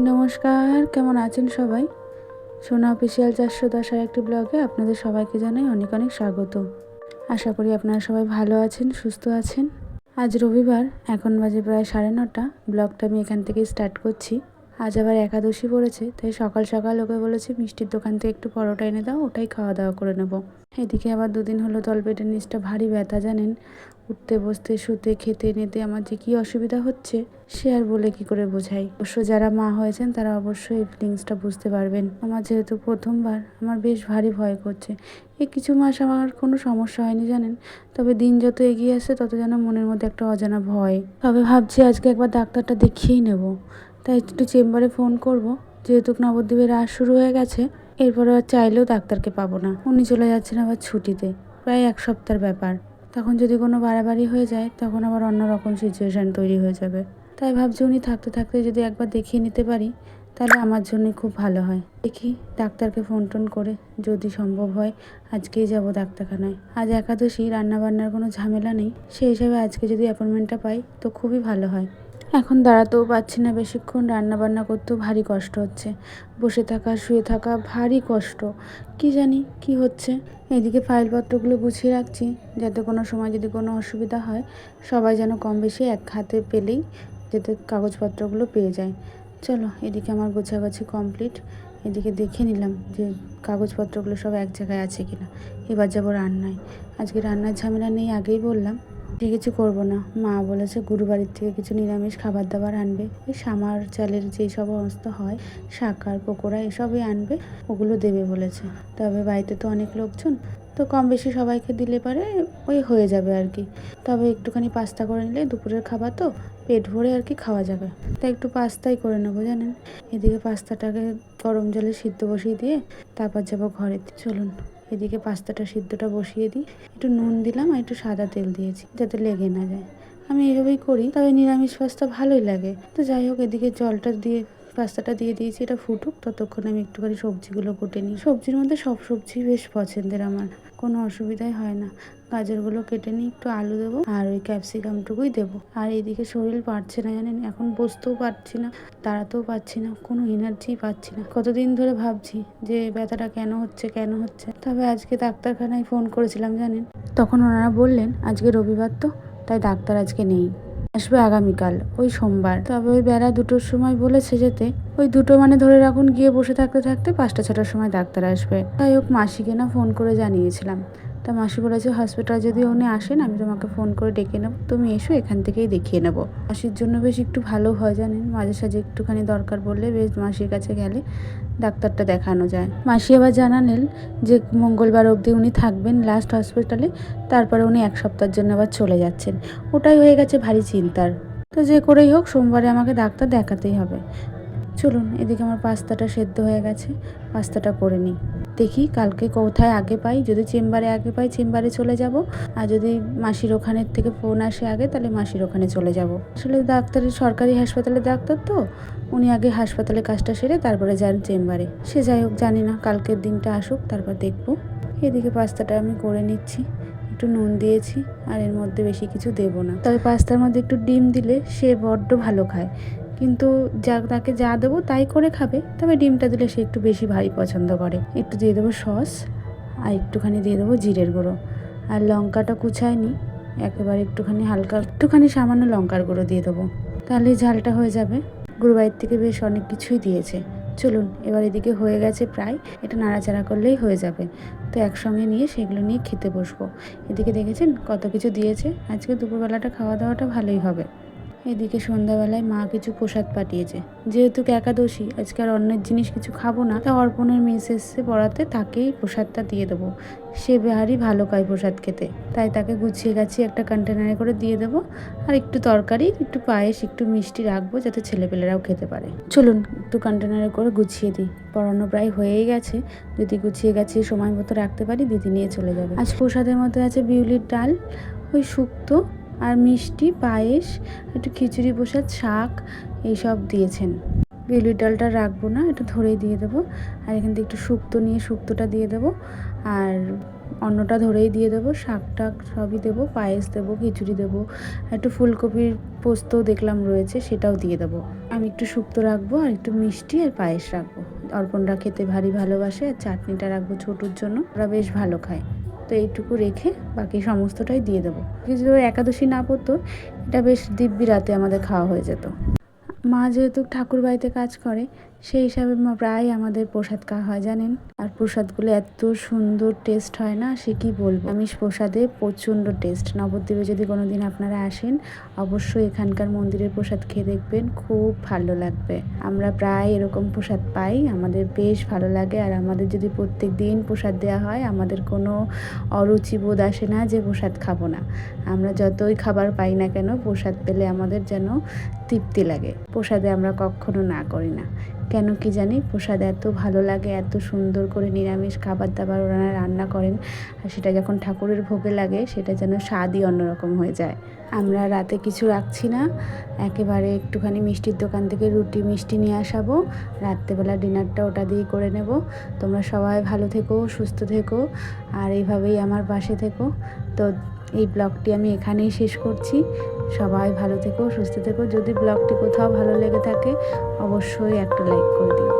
নমস্কার, কেমন আছেন সবাই? সোনা অফিসিয়াল 410 একটি ব্লগে আপনাদের সবাইকে জানাই অনেক অনেক স্বাগত। আশা করি আপনারা সবাই ভালো আছেন, সুস্থ আছেন। আজ রবিবার, এখন বাজে প্রায় 9:30। ব্লগটা আমি এখান থেকে স্টার্ট করছি। আজ আবার একাদশী পড়েছে, তাই সকাল সকাল ওকে বলেছি মিষ্টির দোকান থেকে একটু পরোটা এনে দাও, ওটাই খাওয়া দাওয়া করে নেব। এদিকে আবার 2 দিন হলো তলপেটের নিচটা ভারী ব্যথা, জানেন। উঠতে বসতে শুতে খেতে নিতে আমার যে কী অসুবিধা হচ্ছে সে আর বলে কি করে বোঝাই। অবশ্য যারা মা হয়েছেন তারা অবশ্যই এই ফিলিংসটা বুঝতে পারবেন। আমার যেহেতু প্রথমবার, আমার বেশ ভারী ভয় করছে। এই কিছু মাস আমার কোনো সমস্যা হয়নি, জানেন। তবে দিন যত এগিয়ে আসছে তত যেন মনের মধ্যে একটা অজানা ভয়। তবে ভাবছি আজকে একবার ডাক্তারটা দেখিয়েই নেব। তাই একটু চেম্বারে ফোন করব, যেহেতু নবদ্বীপের রাস শুরু হয়ে গেছে। এরপরে আর চাইলেও ডাক্তারকে পাবো না, উনি চলে যাচ্ছেন আবার ছুটিতে, প্রায় 1 সপ্তাহের ব্যাপার। তখন যদি কোনো বাড়াবাড়ি হয়ে যায় তখন আবার অন্যরকম সিচুয়েশান তৈরি হয়ে যাবে। তাই ভাবছি উনি থাকতে থাকতে যদি একবার দেখিয়ে নিতে পারি তাহলে আমার জন্যই খুব ভালো হয়। দেখি ডাক্তারকে ফোন টোন করে যদি সম্ভব হয় আজকেই যাব ডাক্তারখানায়। আজ একাদশী, রান্নাবান্নার কোনো ঝামেলা নেই, সেই হিসাবে আজকে যদি অ্যাপয়েন্টমেন্টটা পাই তো খুবই ভালো হয়। এখন দাঁড়াতেও পাচ্ছি না বেশিক্ষণ, রান্নাবান্না করতেও ভারী কষ্ট হচ্ছে। বসে থাকা শুয়ে থাকা ভারী কষ্ট, কি জানি কি হচ্ছে। এদিকে ফাইলপত্রগুলো গুছিয়ে রাখছি, যাতে কোনো সময় যদি কোনো অসুবিধা হয় সবাই যেন কম বেশি এক হাতে পেলেই যাতে কাগজপত্রগুলো পেয়ে যায়। চলো, এদিকে আমার গোছাগাছি কমপ্লিট। এদিকে দেখে নিলাম যে কাগজপত্রগুলো সব এক জায়গায় আছে কিনা। এবার যাবো রান্নায়। আজকে রান্নার ঝামেলা নেই, আগেই বললাম। কিছু করব না, মা বলেছে গুরুবাড়ির থেকে কিছু নিরামিষ খাবার দাবার আনবে। ওই সামার চালের যেই সমস্ত হয়, শাকার পকোড়া এসবই আনবে, ওগুলো দেবে বলেছে। তবে বাড়িতে তো অনেক লোকজন, তো কম বেশি সবাইকে দিলে পারে ওই হয়ে যাবে আর কি। তবে একটুখানি পাস্তা করে নিলে দুপুরের খাবার তো পেট ভরে আর কি খাওয়া যাবে। তাই একটু পাস্তাই করে নেবো, জানেন। এদিকে পাস্তাটাকে গরম জলে সিদ্ধ বসিয়ে দিয়ে তারপর যাবো ঘরে। চলুন, এদিকে পাস্তাটা সিদ্ধটা বসিয়ে দিই। একটু নুন দিলাম আর একটু সাদা তেল দিয়েছি যাতে লেগে না যায়। আমি এইভাবেই করি, তবে নিরামিষ পাস্তা ভালোই লাগে। তো যাই হোক, এদিকে জলটা দিয়ে পাস্তাটা দিয়ে দিয়েছি, এটা ফুটুক। ততক্ষণ আমি একটুখানি সবজিগুলো কুটে নিই। সবজির মধ্যে সব সবজি বেশ পছন্দের আমার, কোনো অসুবিধাই হয় না। গাজরগুলো কেটে নিই, একটু আলু দেবো আর ওই ক্যাপসিকামটুকুই দেবো। আর এইদিকে শরীর পারছে না, জানেন। এখন বসতেও পারছি না, দাঁড়াতেও পারছি না, কোনো এনার্জিই পাচ্ছি না। কতদিন ধরে ভাবছি যে ব্যথাটা কেন হচ্ছে। তবে আজকে ডাক্তারখানায় ফোন করেছিলাম, জানেন। তখন ওনারা বললেন আজকে রবিবার তো, তাই ডাক্তার আজকে নেই, আসবে আগামীকাল, ওই সোমবার। তবে ওই বেলা 2টোর সময় বলেছে যেতে। ওই 2টো মানে ধরে রাখুন, গিয়ে বসে থাকতে থাকতে 5টা 6টার সময় ডাক্তার আসবে। তাই হোক, মাসিকে না ফোন করে জানিয়েছিলাম। তা মাসি বলেছে হসপিটাল যদি উনি আসেন আমি তোমাকে ফোন করে ডেকে নেবো, তুমি এসো, এখান থেকেই দেখিয়ে নেবো। মাসির জন্য বেশ একটু ভালো হয়, জানেন। মাঝে সাঝে একটুখানি দরকার পড়লে বেশ মাসির কাছে গেলে ডাক্তারটা দেখানো যায়। মাসি আবার জানালেন যে মঙ্গলবার অবধি উনি থাকবেন লাস্ট হসপিটালে, তারপরে উনি 1 সপ্তাহের জন্য আবার চলে যাচ্ছেন। ওটাই হয়ে গেছে ভারী চিন্তার। তো যে করেই হোক সোমবারে আমাকে ডাক্তার দেখাতেই হবে। চলুন, এদিকে আমার পাস্তাটা সেদ্ধ হয়ে গেছে, পাস্তাটা করে নিই। দেখি কালকে কোথায় আগে পাই, যদি চেম্বারে আগে পাই চেম্বারে চলে যাব, আর যদি মাসির ওখানের থেকে ফোন আসে আগে তাহলে মাসির ওখানে চলে যাব। আসলে ডাক্তারের সরকারি হাসপাতালে ডাক্তার তো, উনি আগে হাসপাতালে কাজটা সেরে তারপরে যান চেম্বারে। সে যাই হোক, জানি না, কালকের দিনটা আসুক তারপর দেখব। এদিকে পাস্তাটা আমি করে নিচ্ছি, একটু নুন দিয়েছি আর এর মধ্যে বেশি কিছু দেবো না। তবে পাস্তার মধ্যে একটু ডিম দিলে সে বড্ড ভালো খায়, কিন্তু তাকে যা দেবো তাই করে খাবে। তবে ডিমটা দিলে সে একটু বেশি ভারী পছন্দ করে। একটু দিয়ে দেবো সস আর একটুখানি দিয়ে দেবো জিরের গুঁড়ো। আর লঙ্কাটা কুচায়নি, একেবারে একটুখানি হালকা একটুখানি সামান্য লঙ্কার গুঁড়ো দিয়ে দেবো, তাহলেই ঝালটা হয়ে যাবে। গুরুবাড়ির থেকে বেশ অনেক কিছুই দিয়েছে। চলুন, এবার এদিকে হয়ে গেছে প্রায়, এটা নাড়াচাড়া করলেই হয়ে যাবে। তো একসঙ্গে নিয়ে সেগুলো নিয়ে খেতে বসবো। এদিকে দেখেছেন কত কিছু দিয়েছে। আজকে দুপুরবেলাটা খাওয়া দাওয়াটা ভালোই হবে। এদিকে সন্ধ্যাবেলায় মা কিছু প্রসাদ পাঠিয়েছে, যেহেতু একাদশী আজকে আর অন্যের জিনিস কিছু খাবো না। তা অর্পণের মেস এসে পড়াতে তাকেই প্রসাদটা দিয়ে দেবো। সে ভারী ভালো খায় প্রসাদ খেতে, তাই তাকে গুছিয়ে গাছিয়ে একটা কন্টেনারে করে দিয়ে দেবো। আর একটু তরকারি, একটু পায়েস, একটু মিষ্টি রাখবো যাতে ছেলেপেলেরাও খেতে পারে। চলুন একটু কন্টেনারে করে গুছিয়ে দিই, পড়ানো প্রায় হয়েই গেছে। যদি গুছিয়ে গাছিয়ে সময় মতো রাখতে পারি দিদি নিয়ে চলে যাবে। আজ প্রসাদের মধ্যে আছে বিউলির ডাল, ওই শুক্তো আর মিষ্টি, পায়েস, একটু খিচুড়ি প্রসাদ, শাক এইসব দিয়েছেন। বিউলির ডালটা রাখবো না, এটা ধরেই দিয়ে দেবো। আর এখান থেকে একটু শুক্তো নিয়ে শুক্তোটা দিয়ে দেবো, আর অন্নটা ধরেই দিয়ে দেবো। শাকটা সবই দেবো, পায়েস দেবো, খিচুড়ি দেবো, একটু ফুলকপির পোস্তও দেখলাম রয়েছে, সেটাও দিয়ে দেবো। আমি একটু শুক্তো রাখবো আর একটু মিষ্টি আর পায়েস রাখবো। অর্পণরা খেতে ভারী ভালোবাসে, আর চাটনিটা রাখবো ছোটুর জন্য, ওরা বেশ ভালো খায়। তো এইটুকু রেখে বাকি সমস্তটাই দিয়ে দেবো। যদি একাদশী না পড়তো, এটা বেশ দিব্যি রাতে আমাদের খাওয়া হয়ে যেত। মা যেহেতু ঠাকুর বাড়িতে কাজ করে, সেই হিসাবে প্রায় আমাদের প্রসাদ খাওয়া হয় জানেন। আর প্রসাদগুলো এত সুন্দর টেস্ট হয় না, সে কি বলবো। আমিষ প্রসাদে প্রচণ্ড টেস্ট। নবদ্বীপে যদি কোনো দিন আপনারা আসেন, অবশ্যই এখানকার মন্দিরের প্রসাদ খেয়ে দেখবেন, খুব ভালো লাগবে। আমরা প্রায় এরকম প্রসাদ পাই, আমাদের বেশ ভালো লাগে। আর আমাদের যদি প্রত্যেক দিন প্রসাদ দেওয়া হয়, আমাদের কোনো অরুচি বোধ আসে না যে প্রসাদ খাবো না। আমরা যতই খাবার পাই না কেন, প্রসাদ পেলে আমাদের যেন তৃপ্তি লাগে। প্রসাদে আমরা কখনো না করি না, কেন কি জানি। প্রসাদ এত ভালো লাগে, এত সুন্দর করে নিরামিষ খাবার দাবার ওনারা রান্না করেন, আর সেটা যখন ঠাকুরের ভোগে লাগে, সেটা যেন স্বাদই অন্যরকম হয়ে যায়। আমরা রাতে কিছু রাখছি না, একেবারে একটুখানি মিষ্টির দোকান থেকে রুটি মিষ্টি নিয়ে আসাবো, রাত্রেবেলা ডিনারটা ওটা দিয়েই করে নেব। তোমরা সবাই ভালো থেকো, সুস্থ থেকো, আর এইভাবেই আমার পাশে থেকো। তো এই ব্লগটি আমি এখানেই শেষ করছি। সবাই ভালো থেকো, সুস্থ থেকো। যদি ব্লগটি কোথাও ভালো লেগে থাকে, অবশ্যই একটা লাইক করে দিও।